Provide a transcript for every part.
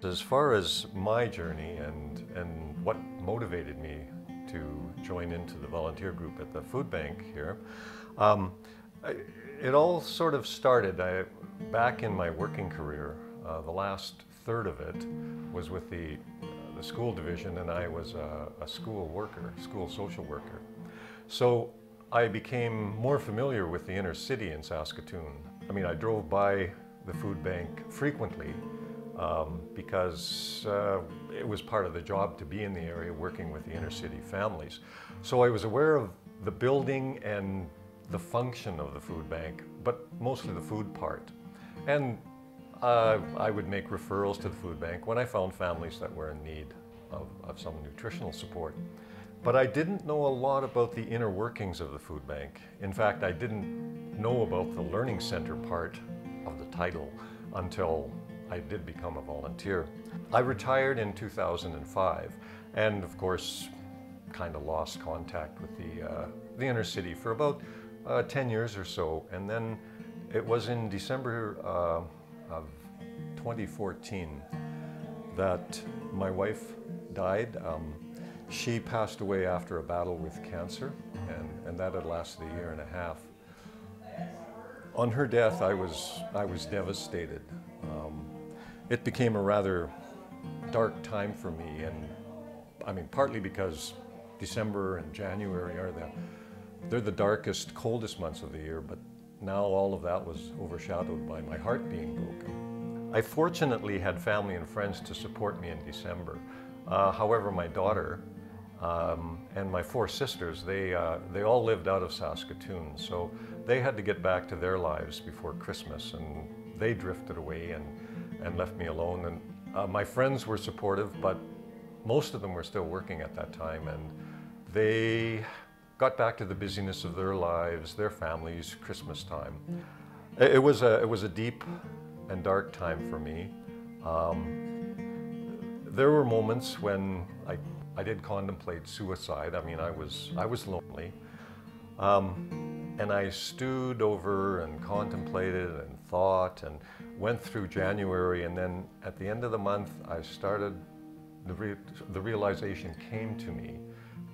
As far as my journey and what motivated me to join into the volunteer group at the food bank here, um, it all sort of started back in my working career. The last third of it was with the school division, and I was a school worker, school social worker. So I became more familiar with the inner city in Saskatoon. I mean, I drove by the food bank frequently because it was part of the job to be in the area working with the inner city families. So I was aware of the building and the function of the food bank, but mostly the food part. And I would make referrals to the food bank when I found families that were in need of some nutritional support. But I didn't know a lot about the inner workings of the food bank. In fact, I didn't know about the learning center part of the title until I did become a volunteer. I retired in 2005 and of course kind of lost contact with the inner city for about 10 years or so, and then it was in December of 2014 that my wife died. She passed away after a battle with cancer, and that had lasted a year and a half. On her death, I was devastated. It became a rather dark time for me, and I mean, partly because December and January they're the darkest, coldest months of the year, but now all of that was overshadowed by my heart being broken. I fortunately had family and friends to support me in December. However, my daughter and my four sisters, they all lived out of Saskatoon, so they had to get back to their lives before Christmas, and they drifted away and left me alone. And my friends were supportive, but most of them were still working at that time, and they got back to the busyness of their lives, their families, Christmas time. It was a deep and dark time for me. There were moments when I did contemplate suicide. I mean, I was lonely. And I stewed over and contemplated and thought and went through January, and then at the end of the month I started, the realization came to me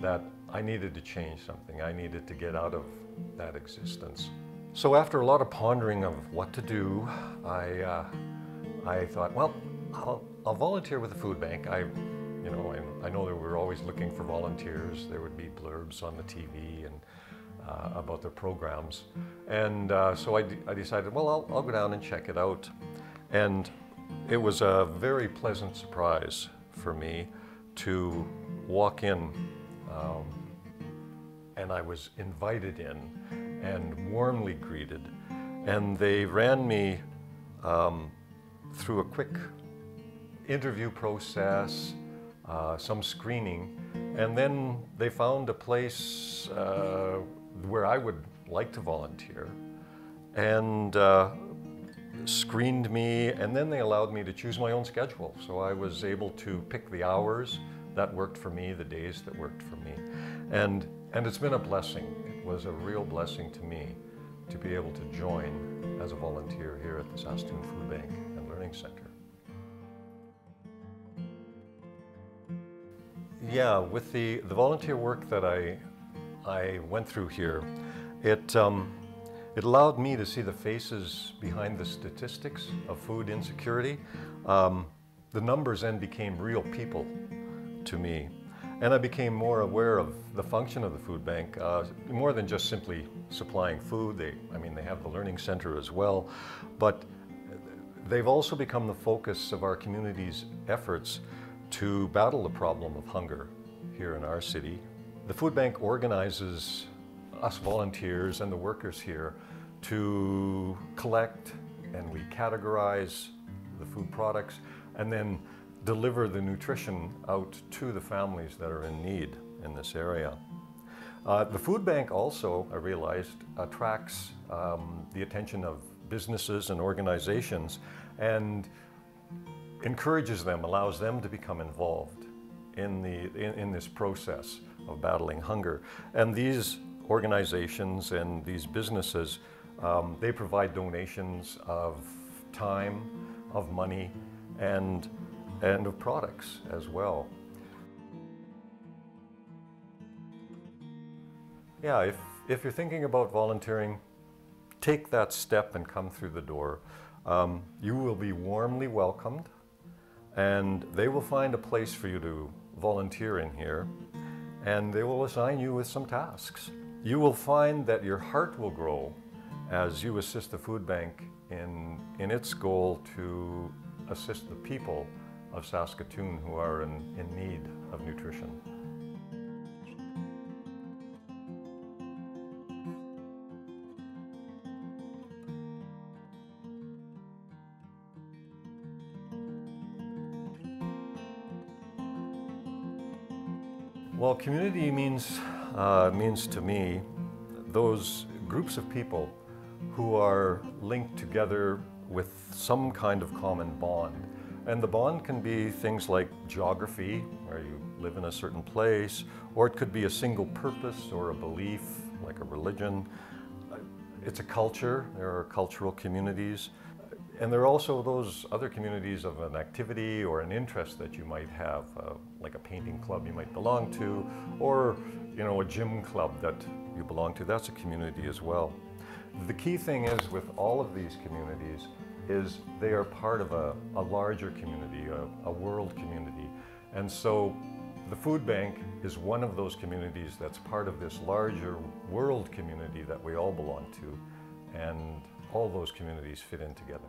that I needed to change something. I needed to get out of that existence. So after a lot of pondering of what to do, I thought, well, I'll volunteer with the food bank. I know that we're always looking for volunteers. There would be blurbs on the TV and about their programs. And so I decided, well, I'll go down and check it out. And it was a very pleasant surprise for me to walk in, and I was invited in and warmly greeted. And they ran me through a quick interview process, some screening, and then they found a place where I would like to volunteer, and screened me, and then they allowed me to choose my own schedule. So I was able to pick the hours that worked for me, the days that worked for me. And it's been a blessing. It was a real blessing to me to be able to join as a volunteer here at the Saskatoon Food Bank and Learning Center. Yeah, with the volunteer work that I went through here, it allowed me to see the faces behind the statistics of food insecurity. The numbers then became real people to me, and I became more aware of the function of the food bank, more than just simply supplying food. They have the learning center as well, but they've also become the focus of our community's efforts to battle the problem of hunger here in our city. The food bank organizes us volunteers and the workers here to collect, and we categorize the food products and then deliver the nutrition out to the families that are in need in this area. The food bank also, I realized, attracts the attention of businesses and organizations and encourages them, allows them to become involved in this process of battling hunger. And these organizations and these businesses, they provide donations of time, of money, and and of products as well. Yeah, if you're thinking about volunteering, take that step and come through the door. You will be warmly welcomed, and they will find a place for you to volunteer in here, and they will assign you with some tasks. You will find that your heart will grow as you assist the food bank in its goal to assist the people of Saskatoon who are in need of nutrition. Well, community means to me those groups of people who are linked together with some kind of common bond. And the bond can be things like geography, where you live in a certain place, or it could be a single purpose or a belief, like a religion. It's a culture, there are cultural communities. And there are also those other communities of an activity or an interest that you might have, like a painting club you might belong to, or a gym club that you belong to. That's a community as well. The key thing is with all of these communities is they are part of a larger community, a world community. And so the food bank is one of those communities that's part of this larger world community that we all belong to. And all those communities fit in together.